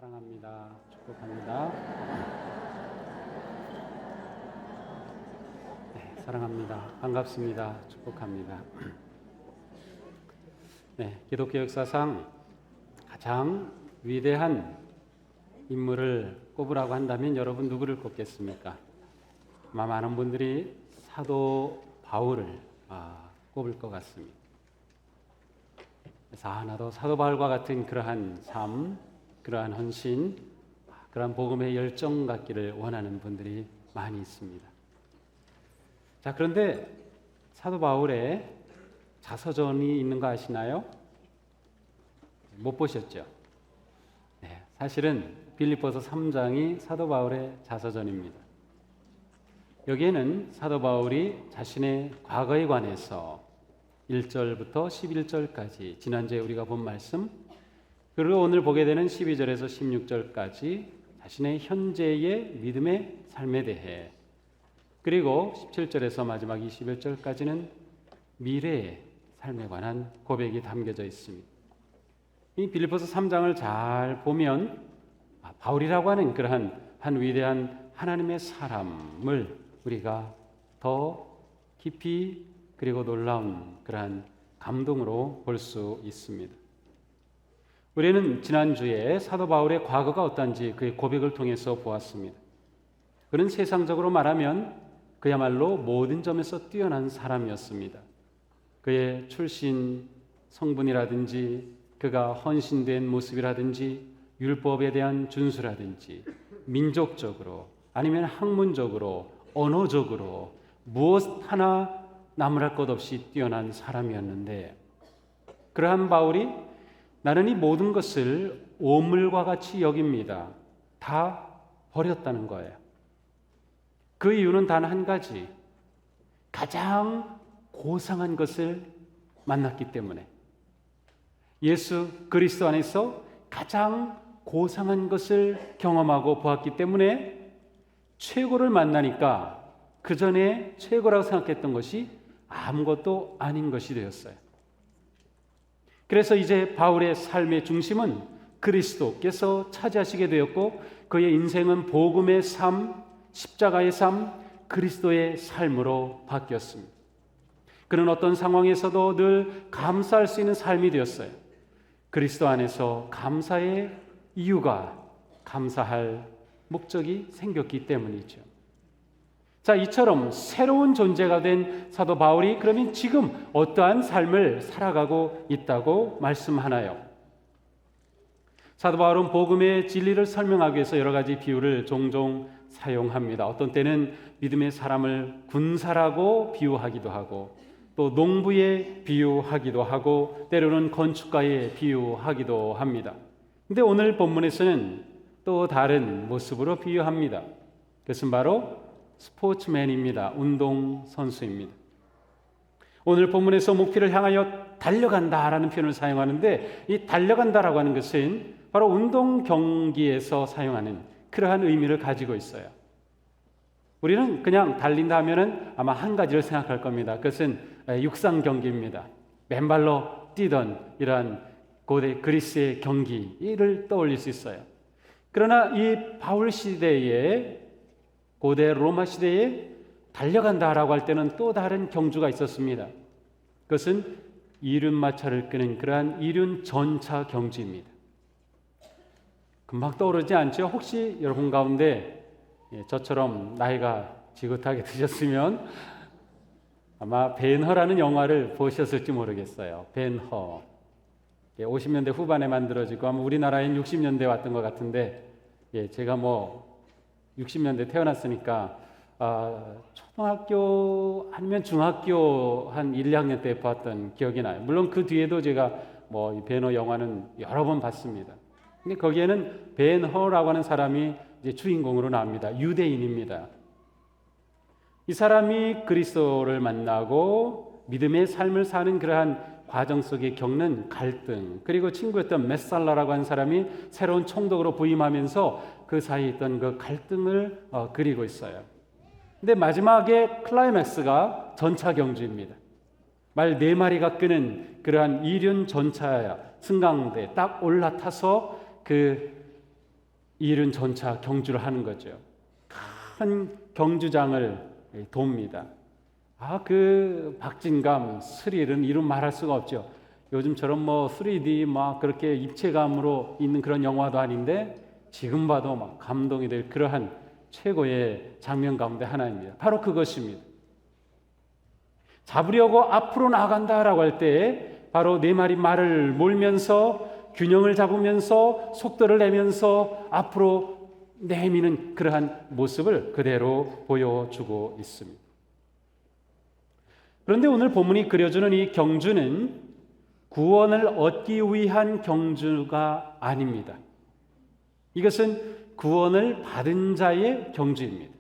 사랑합니다. 축복합니다. 네, 사랑합니다. 반갑습니다. 축복합니다. 네, 기독교 역사상 가장 위대한 인물을 꼽으라고 한다면 여러분 누구를 꼽겠습니까? 아마 많은 분들이 사도 바울을 꼽을 것 같습니다. 그래서 나도 사도 바울과 같은 그러한 삶, 그러한 헌신, 그러한 복음의 열정 갖기를 원하는 분들이 많이 있습니다. 자, 그런데 사도 바울의 자서전이 있는 거 아시나요? 못 보셨죠? 네, 사실은 빌립보서 3장이 사도 바울의 자서전입니다. 여기에는 사도 바울이 자신의 과거에 관해서 1절부터 11절까지 지난주에 우리가 본 말씀, 그리고 오늘 보게 되는 12절에서 16절까지 자신의 현재의 믿음의 삶에 대해, 그리고 17절에서 마지막 21절까지는 미래의 삶에 관한 고백이 담겨져 있습니다. 이 빌립보서 3장을 잘 보면 바울이라고 하는 그러한 한 위대한 하나님의 사람을 우리가 더 깊이 그리고 놀라운 그러한 감동으로 볼 수 있습니다. 우리는 지난주에 사도 바울의 과거가 어떤지 그의 고백을 통해서 보았습니다. 그는 세상적으로 말하면 그야말로 모든 점에서 뛰어난 사람이었습니다. 그의 출신 성분이라든지 그가 헌신된 모습이라든지 율법에 대한 준수라든지 민족적으로 아니면 학문적으로 언어적으로 무엇 하나 나무랄 것 없이 뛰어난 사람이었는데, 그러한 바울이 나는 이 모든 것을 오물과 같이 여깁니다. 다 버렸다는 거예요. 그 이유는 단 한 가지, 가장 고상한 것을 만났기 때문에, 예수 그리스도 안에서 가장 고상한 것을 경험하고 보았기 때문에 최고를 만나니까 그 전에 최고라고 생각했던 것이 아무것도 아닌 것이 되었어요. 그래서 이제 바울의 삶의 중심은 그리스도께서 차지하시게 되었고, 그의 인생은 복음의 삶, 십자가의 삶, 그리스도의 삶으로 바뀌었습니다. 그는 어떤 상황에서도 늘 감사할 수 있는 삶이 되었어요. 그리스도 안에서 감사의 이유가, 감사할 목적이 생겼기 때문이죠. 자, 이처럼 새로운 존재가 된 사도 바울이 그러면 지금 어떠한 삶을 살아가고 있다고 말씀하나요? 사도 바울은 복음의 진리를 설명하기 위해서 여러 가지 비유를 종종 사용합니다. 어떤 때는 믿음의 사람을 군사라고 비유하기도 하고, 또 농부에 비유하기도 하고, 때로는 건축가에 비유하기도 합니다. 그런데 오늘 본문에서는 또 다른 모습으로 비유합니다. 그것은 바로 스포츠맨입니다. 운동선수입니다. 오늘 본문에서 목표를 향하여 달려간다라는 표현을 사용하는데, 이 달려간다라고 하는 것은 바로 운동 경기에서 사용하는 그러한 의미를 가지고 있어요. 우리는 그냥 달린다 하면은 아마 한 가지를 생각할 겁니다. 그것은 육상 경기입니다. 맨발로 뛰던 이러한 고대 그리스의 경기를 떠올릴 수 있어요. 그러나 이 바울 시대에, 고대 로마 시대에 달려간다라고 할 때는 또 다른 경주가 있었습니다. 그것은 이륜마차를 끄는 그러한 이륜 전차 경주입니다. 금방 떠오르지 않죠? 혹시 여러분 가운데 저처럼 나이가 지긋하게 드셨으면 아마 벤허라는 영화를 보셨을지 모르겠어요. 벤허. 50년대 후반에 만들어지고 아마 우리나라엔 60년대에 왔던 것 같은데, 제가 60년대 태어났으니까 초등학교 아니면 중학교 한 1, 2학년 때 봤던 기억이 나요. 물론 그 뒤에도 제가 이 벤허 영화는 여러 번 봤습니다. 근데 거기에는 벤허라고 하는 사람이 이제 주인공으로 나옵니다. 유대인입니다. 이 사람이 그리스도를 만나고 믿음의 삶을 사는 그러한 과정 속에 겪는 갈등, 그리고 친구였던 메살라라고 하는 사람이 새로운 총독으로 부임하면서 그 사이에 있던 그 갈등을 그리고 있어요. 근데 마지막에 클라이맥스가 전차 경주입니다. 말 4마리가 끄는 그러한 이륜 전차 승강대 딱 올라타서 그 일은 전차 경주를 하는 거죠. 큰 경주장을 돕니다. 그 박진감, 스릴은 이루 말할 수가 없죠. 요즘처럼 뭐 3D 막 그렇게 입체감으로 있는 그런 영화도 아닌데 지금 봐도 막 감동이 될 그러한 최고의 장면 가운데 하나입니다. 바로 그것입니다. 잡으려고 앞으로 나간다라고 할 때 바로 네 마리 말을 몰면서 균형을 잡으면서 속도를 내면서 앞으로 내미는 그러한 모습을 그대로 보여주고 있습니다. 그런데 오늘 본문이 그려주는 이 경주는 구원을 얻기 위한 경주가 아닙니다. 이것은 구원을 받은 자의 경주입니다.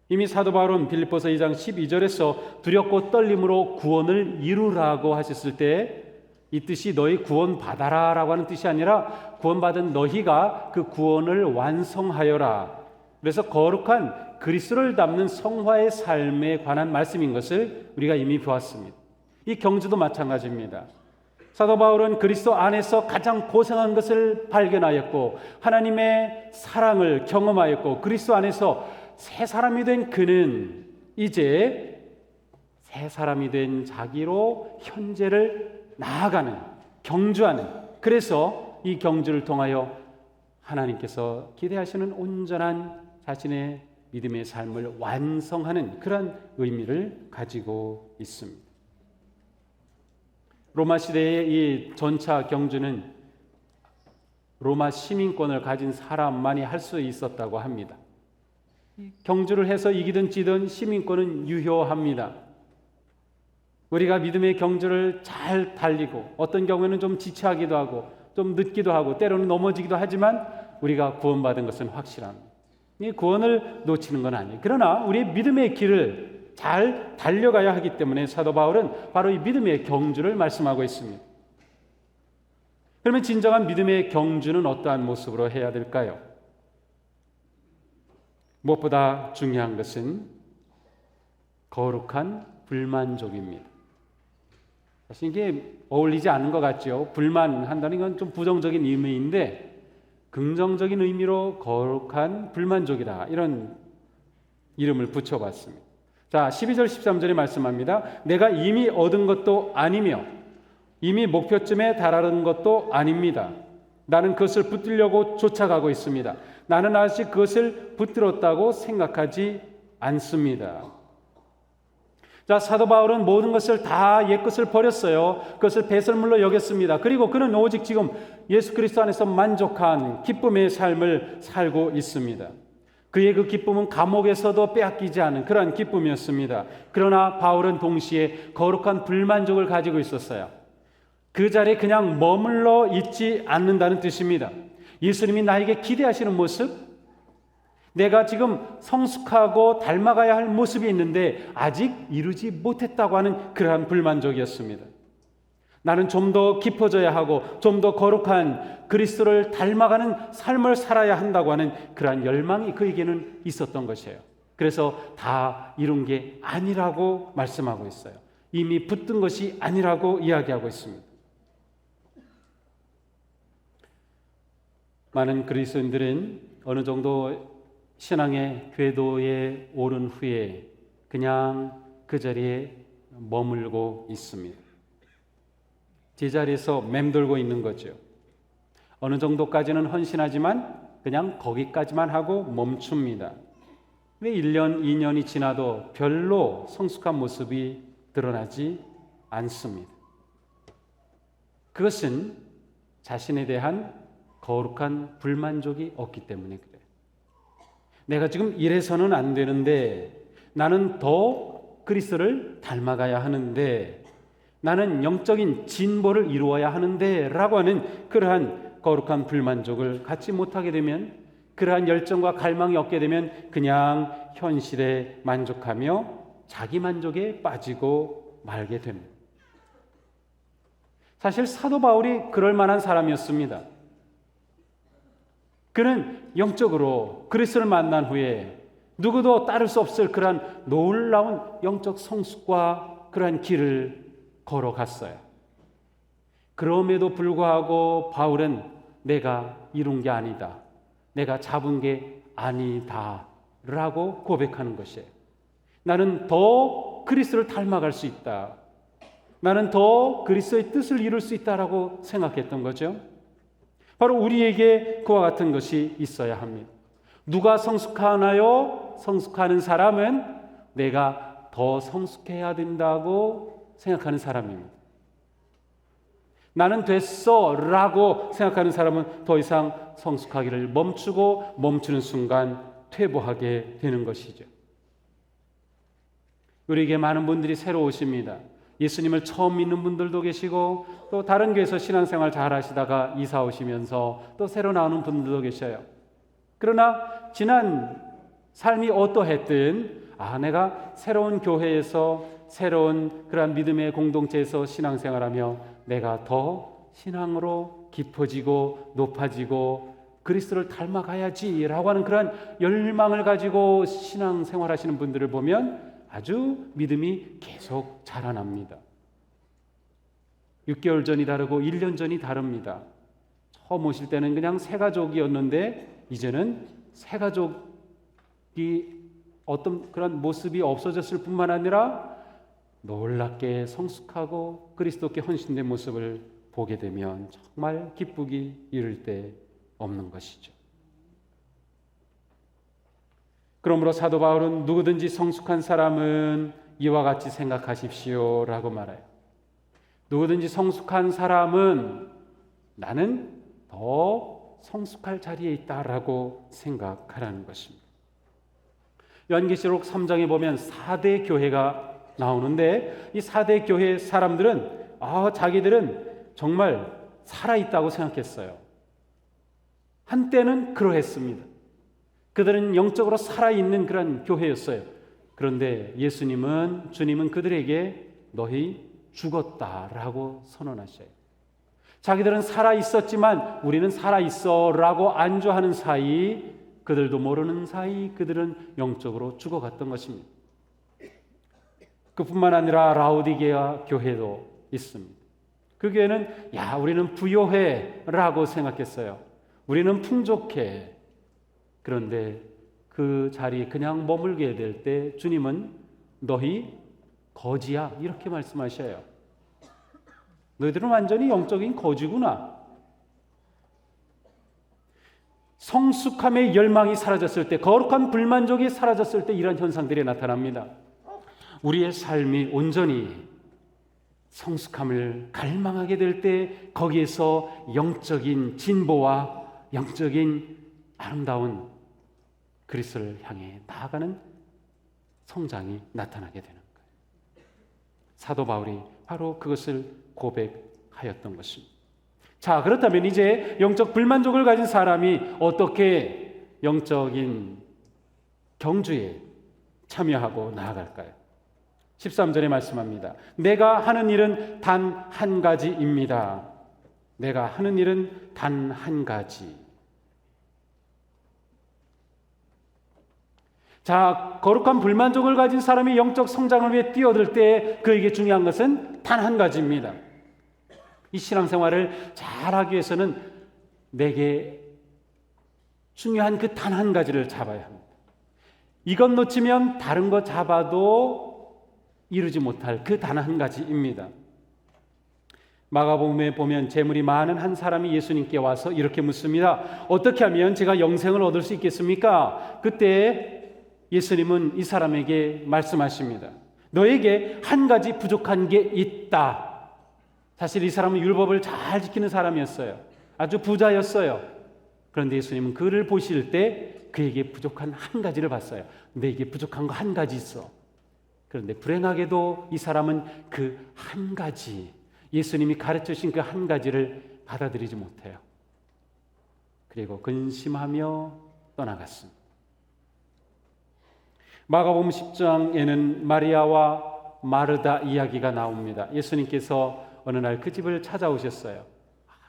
이미 사도 바울은 빌립보서 2장 12절에서 두렵고 떨림으로 구원을 이루라고 하셨을 때 이 뜻이 너희 구원 받아라 라고 하는 뜻이 아니라 구원받은 너희가 그 구원을 완성하여라. 그래서 거룩한 그리스도를 담는 성화의 삶에 관한 말씀인 것을 우리가 이미 보았습니다. 이 경주도 마찬가지입니다. 사도 바울은 그리스도 안에서 가장 고생한 것을 발견하였고 하나님의 사랑을 경험하였고 그리스도 안에서 새 사람이 된 그는 이제 새 사람이 된 자기로 현재를 나아가는, 경주하는, 그래서 이 경주를 통하여 하나님께서 기대하시는 온전한 자신의 믿음의 삶을 완성하는 그런 의미를 가지고 있습니다. 로마 시대의 이 전차 경주는 로마 시민권을 가진 사람만이 할 수 있었다고 합니다. 경주를 해서 이기든 지든 시민권은 유효합니다. 우리가 믿음의 경주를 잘 달리고 어떤 경우에는 좀 지체하기도 하고 좀 늦기도 하고 때로는 넘어지기도 하지만 우리가 구원받은 것은 확실합니다. 이 구원을 놓치는 건 아니에요. 그러나 우리의 믿음의 길을 잘 달려가야 하기 때문에 사도 바울은 바로 이 믿음의 경주를 말씀하고 있습니다. 그러면 진정한 믿음의 경주는 어떠한 모습으로 해야 될까요? 무엇보다 중요한 것은 거룩한 불만족입니다. 사실 이게 어울리지 않는 것 같죠. 불만한다는 건 좀 부정적인 의미인데 긍정적인 의미로 거룩한 불만족이다. 이런 이름을 붙여봤습니다. 자, 12절 13절에 말씀합니다. 내가 이미 얻은 것도 아니며 이미 목표점에 달하는 것도 아닙니다. 나는 그것을 붙들려고 쫓아가고 있습니다. 나는 아직 그것을 붙들었다고 생각하지 않습니다. 자, 사도 바울은 모든 것을 다 옛것을 버렸어요. 그것을 배설물로 여겼습니다. 그리고 그는 오직 지금 예수 그리스도 안에서 만족한 기쁨의 삶을 살고 있습니다. 그의 그 기쁨은 감옥에서도 빼앗기지 않은 그러한 기쁨이었습니다. 그러나 바울은 동시에 거룩한 불만족을 가지고 있었어요. 그 자리에 그냥 머물러 있지 않는다는 뜻입니다. 예수님이 나에게 기대하시는 모습, 내가 지금 성숙하고 닮아가야 할 모습이 있는데 아직 이루지 못했다고 하는 그러한 불만족이었습니다. 나는 좀 더 깊어져야 하고 좀 더 거룩한 그리스도를 닮아가는 삶을 살아야 한다고 하는 그러한 열망이 그에게는 있었던 것이에요. 그래서 다 이룬 게 아니라고 말씀하고 있어요. 이미 붙든 것이 아니라고 이야기하고 있습니다. 많은 그리스도인들은 어느 정도 신앙의 궤도에 오른 후에 그냥 그 자리에 머물고 있습니다. 제자리에서 맴돌고 있는 거죠. 어느 정도까지는 헌신하지만 그냥 거기까지만 하고 멈춥니다. 왜 1년, 2년이 지나도 별로 성숙한 모습이 드러나지 않습니다. 그것은 자신에 대한 거룩한 불만족이 없기 때문에 그래요. 내가 지금 이래서는 안 되는데 나는 더 그리스도를 닮아가야 하는데 나는 영적인 진보를 이루어야 하는데 라고 하는 그러한 거룩한 불만족을 갖지 못하게 되면 그러한 열정과 갈망이 없게 되면 그냥 현실에 만족하며 자기 만족에 빠지고 말게 됩니다. 사실 사도 바울이 그럴 만한 사람이었습니다. 그는 영적으로 그리스도를 만난 후에 누구도 따를 수 없을 그러한 놀라운 영적 성숙과 그러한 길을 걸어갔어요. 그럼에도 불구하고 바울은 내가 이룬 게 아니다. 내가 잡은 게 아니다 라고 고백하는 것이에요. 나는 더 그리스도를 닮아갈 수 있다. 나는 더 그리스도의 뜻을 이룰 수 있다라고 생각했던 거죠. 바로 우리에게 그와 같은 것이 있어야 합니다. 누가 성숙하나요? 성숙하는 사람은 내가 더 성숙해야 된다고 생각하는 사람입니다. 나는 됐어 라고 생각하는 사람은 더 이상 성숙하기를 멈추고 멈추는 순간 퇴보하게 되는 것이죠. 우리에게 많은 분들이 새로 오십니다. 예수님을 처음 믿는 분들도 계시고 또 다른 교회에서 신앙생활 잘 하시다가 이사 오시면서 또 새로 나오는 분들도 계셔요. 그러나 지난 삶이 어떠했든 내가 새로운 교회에서 새로운 그러한 믿음의 공동체에서 신앙생활하며 내가 더 신앙으로 깊어지고 높아지고 그리스도를 닮아가야지라고 하는 그러한 열망을 가지고 신앙생활하시는 분들을 보면 아주 믿음이 계속 자라납니다. 6개월 전이 다르고 1년 전이 다릅니다. 처음 오실 때는 그냥 새 가족이었는데 이제는 새 가족이 어떤 그런 모습이 없어졌을 뿐만 아니라 놀랍게 성숙하고 그리스도께 헌신된 모습을 보게 되면 정말 기쁘기 이를 데 없는 것이죠. 그러므로 사도 바울은 누구든지 성숙한 사람은 이와 같이 생각하십시오 라고 말해요. 누구든지 성숙한 사람은 나는 더 성숙할 자리에 있다라고 생각하라는 것입니다. 요한계시록 3장에 보면 4대 교회가 나오는데 이 4대 교회 사람들은 자기들은 정말 살아있다고 생각했어요. 한때는 그러했습니다. 그들은 영적으로 살아있는 그런 교회였어요. 그런데 주님은 그들에게 너희 죽었다라고 선언하셔요. 자기들은 살아있었지만 우리는 살아있어라고 안주하는 사이 그들도 모르는 사이 그들은 영적으로 죽어갔던 것입니다. 그뿐만 아니라 라오디게아 교회도 있습니다. 그 교회는 우리는 부요해라고 생각했어요. 우리는 풍족해. 그런데 그 자리에 그냥 머물게 될 때 주님은 너희 거지야 이렇게 말씀하셔요. 너희들은 완전히 영적인 거지구나. 성숙함의 열망이 사라졌을 때, 거룩한 불만족이 사라졌을 때 이런 현상들이 나타납니다. 우리의 삶이 온전히 성숙함을 갈망하게 될 때 거기에서 영적인 진보와 영적인 아름다운 그리스도를 향해 나아가는 성장이 나타나게 되는 거예요. 사도 바울이 바로 그것을 고백하였던 것입니다. 자, 그렇다면 이제 영적 불만족을 가진 사람이 어떻게 영적인 경주에 참여하고 나아갈까요? 13절에 말씀합니다. 내가 하는 일은 단 한 가지입니다. 내가 하는 일은 단 한 가지. 자, 거룩한 불만족을 가진 사람이 영적 성장을 위해 뛰어들 때 그에게 중요한 것은 단 한 가지입니다. 이 신앙생활을 잘하기 위해서는 내게 중요한 그 단 한 가지를 잡아야 합니다. 이것 놓치면 다른 거 잡아도 이루지 못할 그 단 한 가지입니다. 마가복음에 보면 재물이 많은 한 사람이 예수님께 와서 이렇게 묻습니다. 어떻게 하면 제가 영생을 얻을 수 있겠습니까? 그때 예수님은 이 사람에게 말씀하십니다. 너에게 한 가지 부족한 게 있다. 사실 이 사람은 율법을 잘 지키는 사람이었어요. 아주 부자였어요. 그런데 예수님은 그를 보실 때 그에게 부족한 한 가지를 봤어요. 너에게 부족한 거 한 가지 있어. 그런데 불행하게도 이 사람은 그 한 가지, 예수님이 가르쳐 주신 그 한 가지를 받아들이지 못해요. 그리고 근심하며 떠나갔습니다. 마가복음 10장에는 마리아와 마르다 이야기가 나옵니다. 예수님께서 어느 날 그 집을 찾아오셨어요.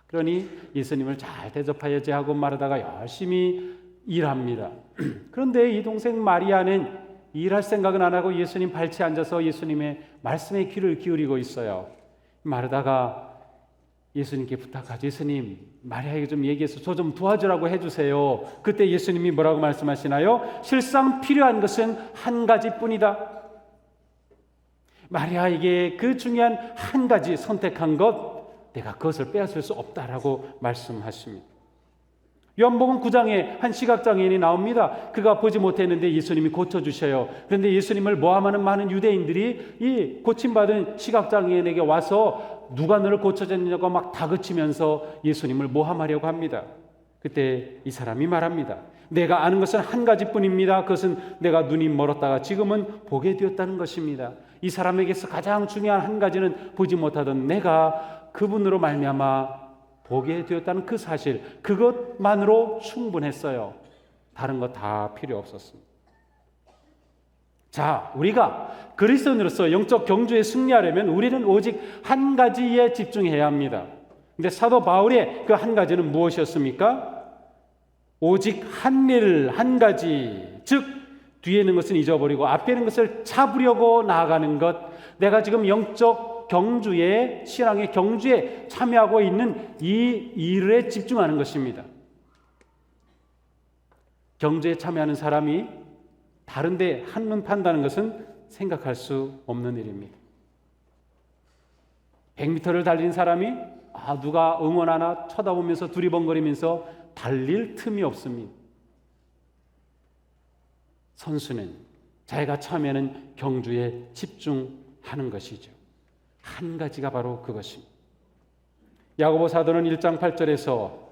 그러니 예수님을 잘 대접하여야 하고 마르다가 열심히 일합니다. 그런데 이 동생 마리아는 일할 생각은 안 하고 예수님 발치에 앉아서 예수님의 말씀에 귀를 기울이고 있어요. 마르다가 예수님께 부탁하죠. 예수님, 마리아에게 좀 얘기해서 저 좀 도와주라고 해주세요. 그때 예수님이 뭐라고 말씀하시나요? 실상 필요한 것은 한 가지뿐이다. 마리아에게 그 중요한 한 가지 선택한 것, 내가 그것을 빼앗을 수 없다라고 말씀하십니다. 요한복음 9장에 한 시각장애인이 나옵니다. 그가 보지 못했는데 예수님이 고쳐주셔요. 그런데 예수님을 모함하는 많은 유대인들이 이 고침받은 시각장애인에게 와서 누가 너를 고쳐줬냐고 막 다그치면서 예수님을 모함하려고 합니다. 그때 이 사람이 말합니다. 내가 아는 것은 한 가지뿐입니다. 그것은 내가 눈이 멀었다가 지금은 보게 되었다는 것입니다. 이 사람에게서 가장 중요한 한 가지는 보지 못하던 내가 그분으로 말미암아 보게 되었다는 그 사실, 그것만으로 충분했어요. 다른 거 다 필요 없었습니다. 자, 우리가 그리스도인으로서 영적 경주에 승리하려면 우리는 오직 한 가지에 집중해야 합니다. 근데 사도 바울의 그 한 가지는 무엇이었습니까? 오직 한 일, 한 가지, 즉 뒤에 있는 것은 잊어버리고 앞에 있는 것을 잡으려고 나아가는 것. 내가 지금 영적 경주에, 신앙의 경주에 참여하고 있는 이 일에 집중하는 것입니다. 경주에 참여하는 사람이 다른데 한눈 판다는 것은 생각할 수 없는 일입니다. 100m를 달린 사람이 누가 응원하나 쳐다보면서 두리번거리면서 달릴 틈이 없습니다. 선수는 자기가 참여하는 경주에 집중하는 것이죠. 한 가지가 바로 그것입니다. 야고보 사도는 1장 8절에서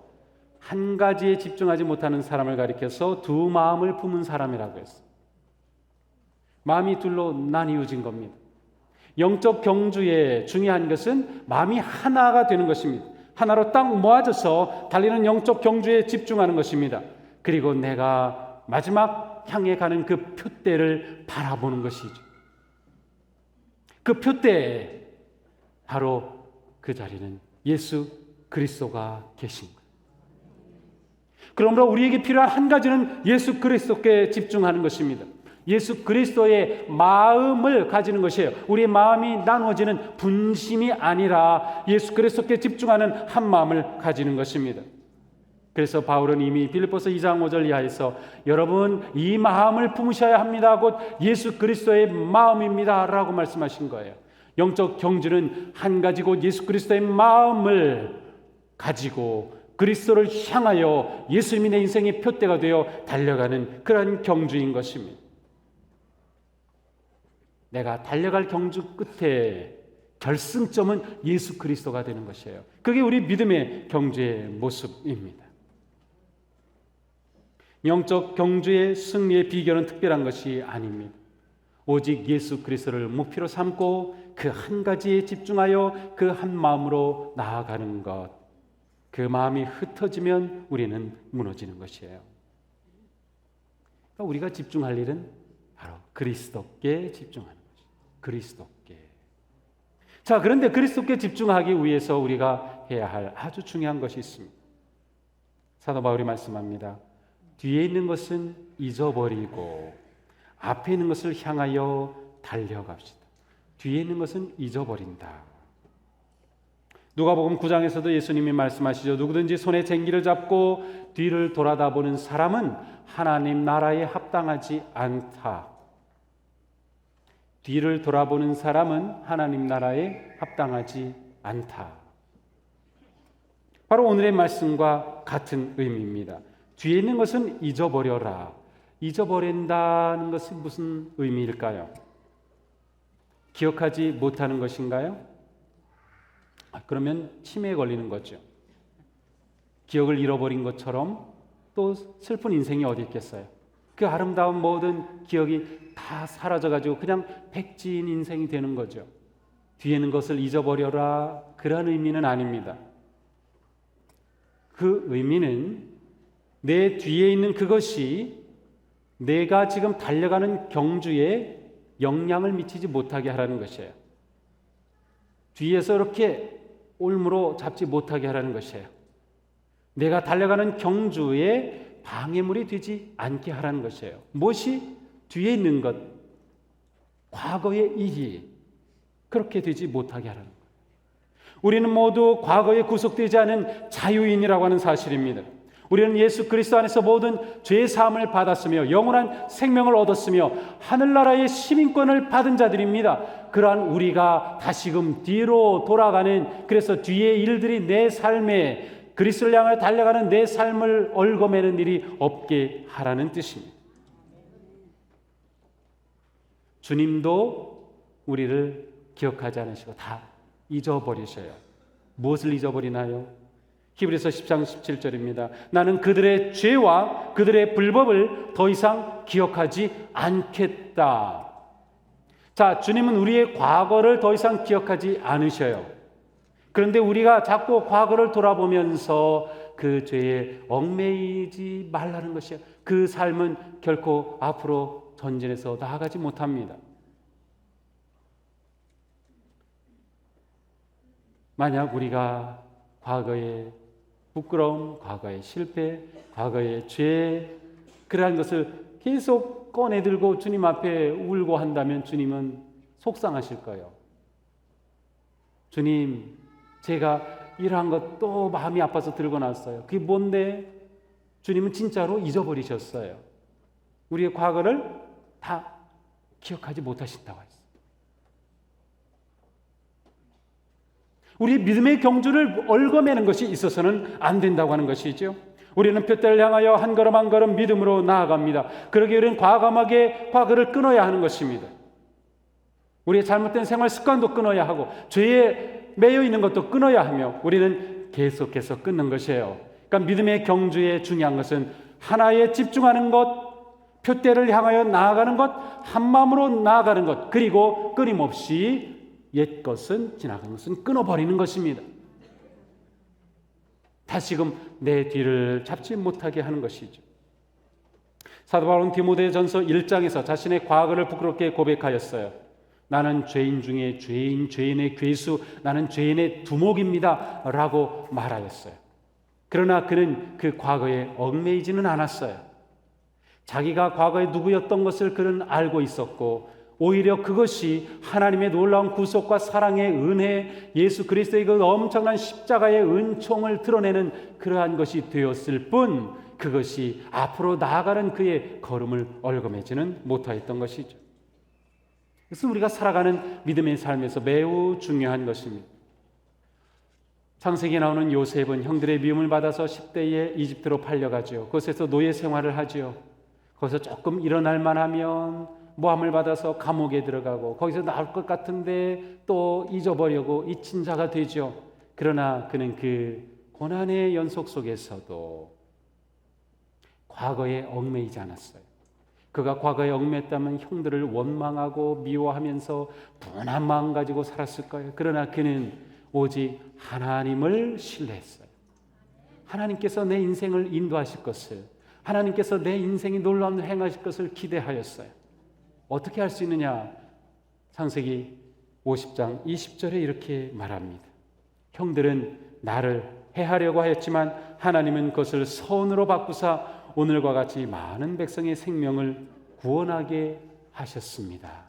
한 가지에 집중하지 못하는 사람을 가리켜서 두 마음을 품은 사람이라고 했어요. 마음이 둘로 나뉘어진 겁니다. 영적 경주에 중요한 것은 마음이 하나가 되는 것입니다. 하나로 딱 모아져서 달리는 영적 경주에 집중하는 것입니다. 그리고 내가 마지막 향해 가는 그 표대를 바라보는 것이죠. 그 표대에 바로 그 자리는 예수 그리스도가 계신 거예요. 그러므로 우리에게 필요한 한 가지는 예수 그리스도께 집중하는 것입니다. 예수 그리스도의 마음을 가지는 것이에요. 우리의 마음이 나누어지는 분심이 아니라 예수 그리스도께 집중하는 한 마음을 가지는 것입니다. 그래서 바울은 이미 빌립보서 2장 5절 이하에서 여러분 이 마음을 품으셔야 합니다. 곧 예수 그리스도의 마음입니다 라고 말씀하신 거예요. 영적 경주는 한 가지 곧 예수 그리스도의 마음을 가지고 그리스도를 향하여 예수님이 내 인생의 표대가 되어 달려가는 그러한 경주인 것입니다. 내가 달려갈 경주 끝에 결승점은 예수 그리스도가 되는 것이에요. 그게 우리 믿음의 경주의 모습입니다. 영적 경주의 승리의 비결은 특별한 것이 아닙니다. 오직 예수 그리스도를 목표로 삼고 그 한 가지에 집중하여 그 한 마음으로 나아가는 것. 그 마음이 흩어지면 우리는 무너지는 것이에요. 그러니까 우리가 집중할 일은 바로 그리스도께 집중하는 것이죠. 그리스도께. 자, 그런데 그리스도께 집중하기 위해서 우리가 해야 할 아주 중요한 것이 있습니다. 사도 바울이 말씀합니다. 뒤에 있는 것은 잊어버리고 앞에 있는 것을 향하여 달려갑시다. 뒤에 있는 것은 잊어버린다. 누가복음 9장에서도 예수님이 말씀하시죠. 누구든지 손에 쟁기를 잡고 뒤를 돌아다보는 사람은 하나님 나라에 합당하지 않다. 뒤를 돌아보는 사람은 하나님 나라에 합당하지 않다. 바로 오늘의 말씀과 같은 의미입니다. 뒤에 있는 것은 잊어버려라. 잊어버린다는 것은 무슨 의미일까요? 기억하지 못하는 것인가요? 그러면 치매에 걸리는 거죠. 기억을 잃어버린 것처럼 또 슬픈 인생이 어디 있겠어요? 그 아름다운 모든 기억이 다 사라져가지고 그냥 백지인 인생이 되는 거죠. 뒤에 있는 것을 잊어버려라. 그런 의미는 아닙니다. 그 의미는 내 뒤에 있는 그것이 내가 지금 달려가는 경주에 영향을 미치지 못하게 하라는 것이에요. 뒤에서 이렇게 올무로 잡지 못하게 하라는 것이에요. 내가 달려가는 경주에 방해물이 되지 않게 하라는 것이에요. 무엇이? 뒤에 있는 것, 과거의 일이 그렇게 되지 못하게 하라는 거예요. 우리는 모두 과거에 구속되지 않은 자유인이라고 하는 사실입니다. 우리는 예수 그리스도 안에서 모든 죄 사함을 받았으며 영원한 생명을 얻었으며 하늘나라의 시민권을 받은 자들입니다. 그러한 우리가 다시금 뒤로 돌아가는, 그래서 뒤의 일들이 내 삶에, 그리스도를 향해 달려가는 내 삶을 얽어매는 일이 없게 하라는 뜻입니다. 주님도 우리를 기억하지 않으시고 다 잊어버리셔요. 무엇을 잊어버리나요? 히브리서 10장 17절입니다. 나는 그들의 죄와 그들의 불법을 더 이상 기억하지 않겠다. 자, 주님은 우리의 과거를 더 이상 기억하지 않으셔요. 그런데 우리가 자꾸 과거를 돌아보면서 그 죄에 얽매이지 말라는 것이에요. 그 삶은 결코 앞으로 전진해서 나아가지 못합니다. 만약 우리가 과거의 부끄러움, 과거의 실패, 과거의 죄, 그러한 것을 계속 꺼내들고 주님 앞에 울고 한다면 주님은 속상하실 거예요. 주님, 제가 이러한 것 또 마음이 아파서 들고 났어요. 그게 뭔데? 주님은 진짜로 잊어버리셨어요. 우리의 과거를 다 기억하지 못하신다고 했어요. 우리 믿음의 경주를 얽어매는 것이 있어서는 안 된다고 하는 것이죠. 우리는 표대를 향하여 한 걸음 한 걸음 믿음으로 나아갑니다. 그러기에 우리는 과감하게 과거를 끊어야 하는 것입니다. 우리의 잘못된 생활 습관도 끊어야 하고 죄에 매여 있는 것도 끊어야 하며 우리는 계속해서 끊는 것이에요. 그러니까 믿음의 경주의 중요한 것은 하나에 집중하는 것, 표대를 향하여 나아가는 것, 한 마음으로 나아가는 것, 그리고 끊임없이 옛 것은, 지나간 것은 끊어버리는 것입니다. 다시금 내 뒤를 잡지 못하게 하는 것이죠. 사도 바울은 디모데전서 1장에서 자신의 과거를 부끄럽게 고백하였어요. 나는 죄인 중에 죄인, 죄인의 괴수, 나는 죄인의 두목입니다 라고 말하였어요. 그러나 그는 그 과거에 얽매이지는 않았어요. 자기가 과거에 누구였던 것을 그는 알고 있었고 오히려 그것이 하나님의 놀라운 구속과 사랑의 은혜, 예수 그리스도의 그 엄청난 십자가의 은총을 드러내는 그러한 것이 되었을 뿐 그것이 앞으로 나아가는 그의 걸음을 얽어매지는 못하였던 것이죠. 그래서 우리가 살아가는 믿음의 삶에서 매우 중요한 것입니다. 창세기에 나오는 요셉은 형들의 미움을 받아서 10대에 이집트로 팔려가죠. 그곳에서 노예 생활을 하죠. 거기서 조금 일어날 만하면 모함을 받아서 감옥에 들어가고 거기서 나올 것 같은데 또 잊어버리고 잊힌 자가 되죠. 그러나 그는 그 고난의 연속 속에서도 과거에 얽매이지 않았어요. 그가 과거에 얽매였다면 형들을 원망하고 미워하면서 분한 마음 가지고 살았을 거예요. 그러나 그는 오직 하나님을 신뢰했어요. 하나님께서 내 인생을 인도하실 것을, 하나님께서 내 인생이 놀라운 행하실 것을 기대하였어요. 어떻게 할 수 있느냐? 창세기 50장 20절에 이렇게 말합니다. 형들은 나를 해하려고 하였지만 하나님은 그것을 선으로 바꾸사 오늘과 같이 많은 백성의 생명을 구원하게 하셨습니다.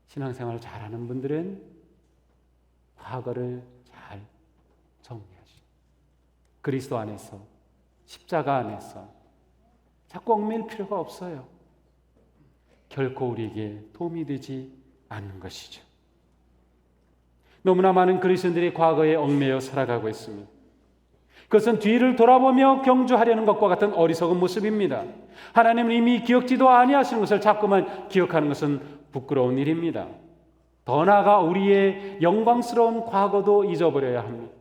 신앙생활을 잘하는 분들은 과거를 잘 정리하시고 그리스도 안에서, 십자가 안에서 자꾸 얽매일 필요가 없어요. 결코 우리에게 도움이 되지 않는 것이죠. 너무나 많은 그리스도인들이 과거에 얽매여 살아가고 있습니다. 그것은 뒤를 돌아보며 경주하려는 것과 같은 어리석은 모습입니다. 하나님은 이미 기억지도 아니하시는 것을 자꾸만 기억하는 것은 부끄러운 일입니다. 더 나아가 우리의 영광스러운 과거도 잊어버려야 합니다.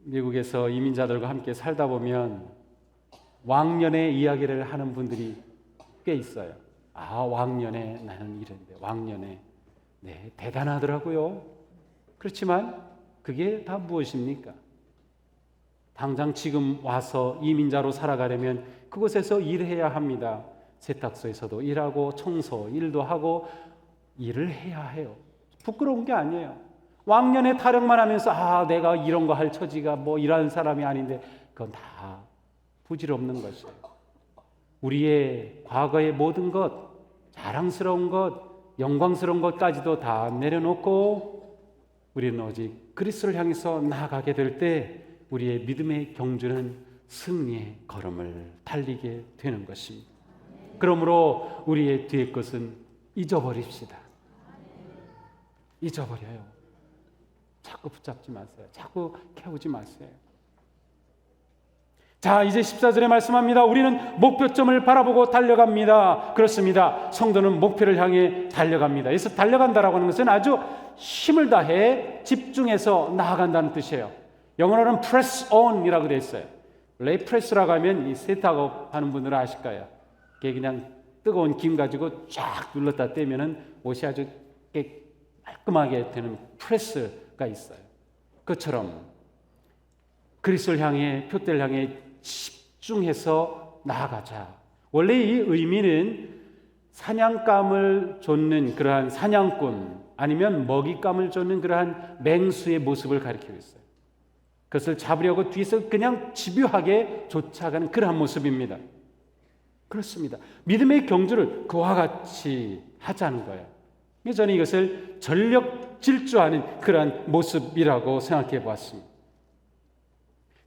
미국에서 이민자들과 함께 살다 보면 왕년의 이야기를 하는 분들이 꽤 있어요. 아, 왕년에 나는 이랬는데, 왕년에. 네, 대단하더라고요. 그렇지만 그게 다 무엇입니까? 당장 지금 와서 이민자로 살아가려면 그곳에서 일해야 합니다. 세탁소에서도 일하고 청소 일도 하고 일을 해야 해요. 부끄러운 게 아니에요. 왕년에 타령만 하면서 내가 이런 거 할 처지가 뭐 이런 사람이 아닌데 그건 다 부질없는 것이에요. 우리의 과거의 모든 것, 자랑스러운 것, 영광스러운 것까지도 다 내려놓고 우리는 오직 그리스도를 향해서 나아가게 될 때 우리의 믿음의 경주는 승리의 걸음을 달리게 되는 것입니다. 그러므로 우리의 뒤의 것은 잊어버립시다. 잊어버려요. 자꾸 붙잡지 마세요. 자꾸 캐우지 마세요. 자, 이제 14절에 말씀합니다. 우리는 목표점을 바라보고 달려갑니다. 그렇습니다. 성도는 목표를 향해 달려갑니다. 그래서 달려간다라고 하는 것은 아주 힘을 다해 집중해서 나아간다는 뜻이에요. 영어로는 press on이라고 되어 있어요. 레이프레스라고 하면 이 세탁업 하는 분들은 아실 거예요. 이게 그냥 뜨거운 김 가지고 쫙 눌렀다 떼면은 옷이 아주 깔끔하게 되는 프레스가 있어요. 그것처럼 그리스도를 향해, 표대를 향해 집중해서 나아가자. 원래 이 의미는 사냥감을 쫓는 그러한 사냥꾼 아니면 먹잇감을 쫓는 그러한 맹수의 모습을 가리키고 있어요. 그것을 잡으려고 뒤에서 그냥 집요하게 쫓아가는 그러한 모습입니다. 그렇습니다. 믿음의 경주를 그와 같이 하자는 거예요. 저는 이것을 전력 질주하는 그러한 모습이라고 생각해 보았습니다.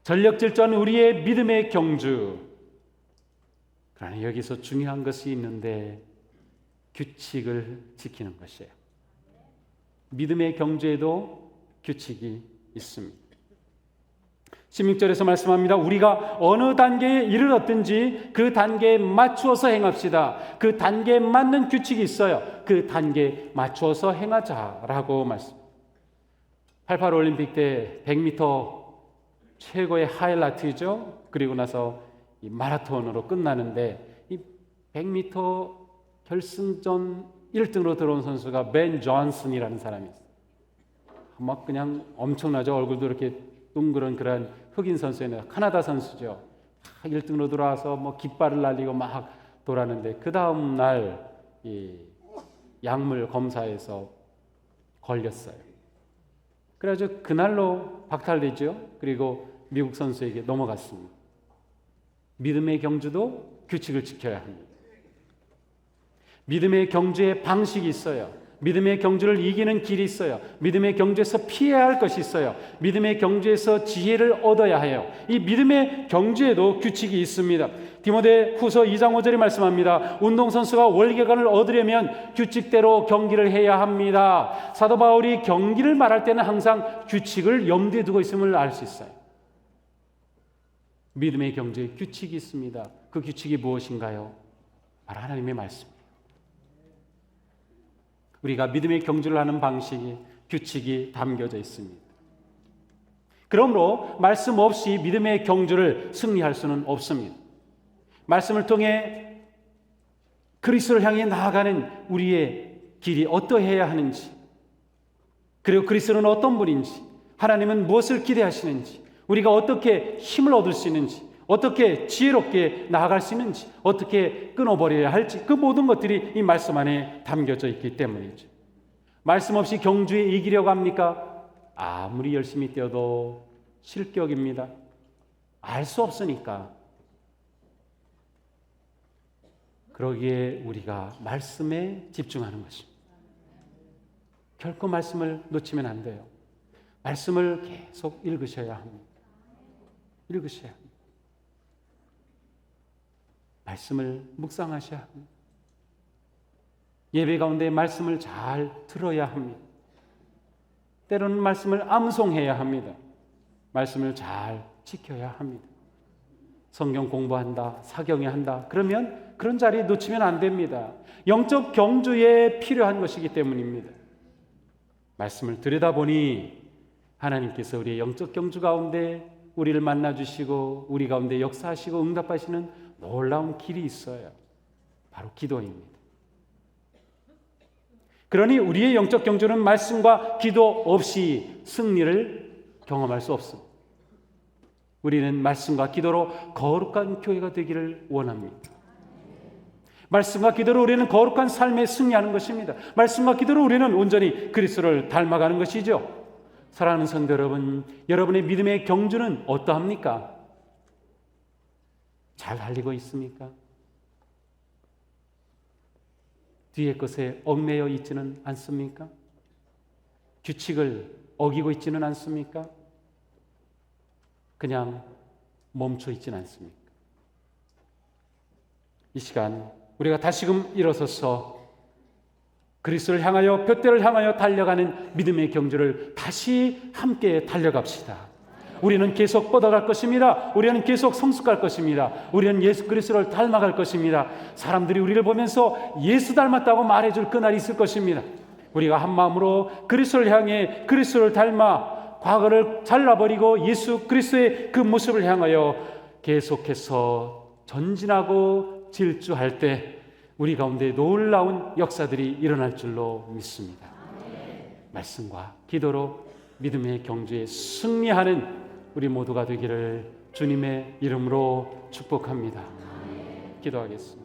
전력 질주하는 우리의 믿음의 경주. 그러나 여기서 중요한 것이 있는데 규칙을 지키는 것이에요. 믿음의 경주에도 규칙이 있습니다. 16절에서 말씀합니다. 우리가 어느 단계에 이르렀든지 그 단계에 맞추어서 행합시다. 그 단계에 맞는 규칙이 있어요. 그 단계에 맞추어서 행하자라고 말씀. 88 올림픽 때 100m 최고의 하이라이트죠. 그리고 나서 이 마라톤으로 끝나는데 이 100m 결승전 1등으로 들어온 선수가 벤 존슨이라는 사람이 있어요. 막 그냥 엄청나죠. 얼굴도 이렇게 둥그런 그런 흑인 선수였는데 카나다 선수죠. 1등으로 들어와서 뭐 깃발을 날리고 막 돌았는데 그 다음 날 이 약물 검사에서 걸렸어요. 그래가지고 그날로 박탈되죠. 그리고 미국 선수에게 넘어갔습니다. 믿음의 경주도 규칙을 지켜야 합니다. 믿음의 경주의 방식이 있어요. 믿음의 경주를 이기는 길이 있어요. 믿음의 경주에서 피해야 할 것이 있어요. 믿음의 경주에서 지혜를 얻어야 해요. 이 믿음의 경주에도 규칙이 있습니다. 디모데 후서 2장 5절에 말씀합니다. 운동선수가 월계관을 얻으려면 규칙대로 경기를 해야 합니다. 사도 바울이 경기를 말할 때는 항상 규칙을 염두에 두고 있음을 알 수 있어요. 믿음의 경주에 규칙이 있습니다. 그 규칙이 무엇인가요? 바로 하나님의 말씀. 우리가 믿음의 경주를 하는 방식이 규칙이 담겨져 있습니다. 그러므로 말씀 없이 믿음의 경주를 승리할 수는 없습니다. 말씀을 통해 그리스도를 향해 나아가는 우리의 길이 어떠해야 하는지, 그리고 그리스도는 어떤 분인지, 하나님은 무엇을 기대하시는지, 우리가 어떻게 힘을 얻을 수 있는지, 어떻게 지혜롭게 나아갈 수 있는지, 어떻게 끊어버려야 할지, 그 모든 것들이 이 말씀 안에 담겨져 있기 때문이죠. 말씀 없이 경주에 이기려고 합니까? 아무리 열심히 뛰어도 실격입니다. 알 수 없으니까. 그러기에 우리가 말씀에 집중하는 것입니다. 결코 말씀을 놓치면 안 돼요. 말씀을 계속 읽으셔야 합니다. 읽으셔야 합니다. 말씀을 묵상하셔야 합니다. 예배 가운데 말씀을 잘 들어야 합니다. 때로는 말씀을 암송해야 합니다. 말씀을 잘 지켜야 합니다. 성경 공부한다, 사경에 한다. 그러면 그런 자리 놓치면 안 됩니다. 영적 경주에 필요한 것이기 때문입니다. 말씀을 들여다보니 하나님께서 우리의 영적 경주 가운데 우리를 만나주시고 우리 가운데 역사하시고 응답하시는 놀라운 길이 있어요. 바로 기도입니다. 그러니 우리의 영적 경주는 말씀과 기도 없이 승리를 경험할 수 없습니다. 우리는 말씀과 기도로 거룩한 교회가 되기를 원합니다. 말씀과 기도로 우리는 거룩한 삶에 승리하는 것입니다. 말씀과 기도로 우리는 온전히 그리스도를 닮아가는 것이죠. 사랑하는 성도 여러분, 여러분의 믿음의 경주는 어떠합니까? 잘 달리고 있습니까? 뒤에 것에 얽매여 있지는 않습니까? 규칙을 어기고 있지는 않습니까? 그냥 멈춰 있지는 않습니까? 이 시간 우리가 다시금 일어서서 그리스도를 향하여, 둯대를 향하여 달려가는 믿음의 경주를 다시 함께 달려갑시다. 우리는 계속 뻗어갈 것입니다. 우리는 계속 성숙할 것입니다. 우리는 예수 그리스도를 닮아갈 것입니다. 사람들이 우리를 보면서 예수 닮았다고 말해줄 그날이 있을 것입니다. 우리가 한 마음으로 그리스도를 향해 그리스도를 닮아 과거를 잘라버리고 예수 그리스도의 그 모습을 향하여 계속해서 전진하고 질주할 때 우리 가운데 놀라운 역사들이 일어날 줄로 믿습니다. 말씀과 기도로 믿음의 경주에 승리하는 우리 모두가 되기를 주님의 이름으로 축복합니다. 기도하겠습니다.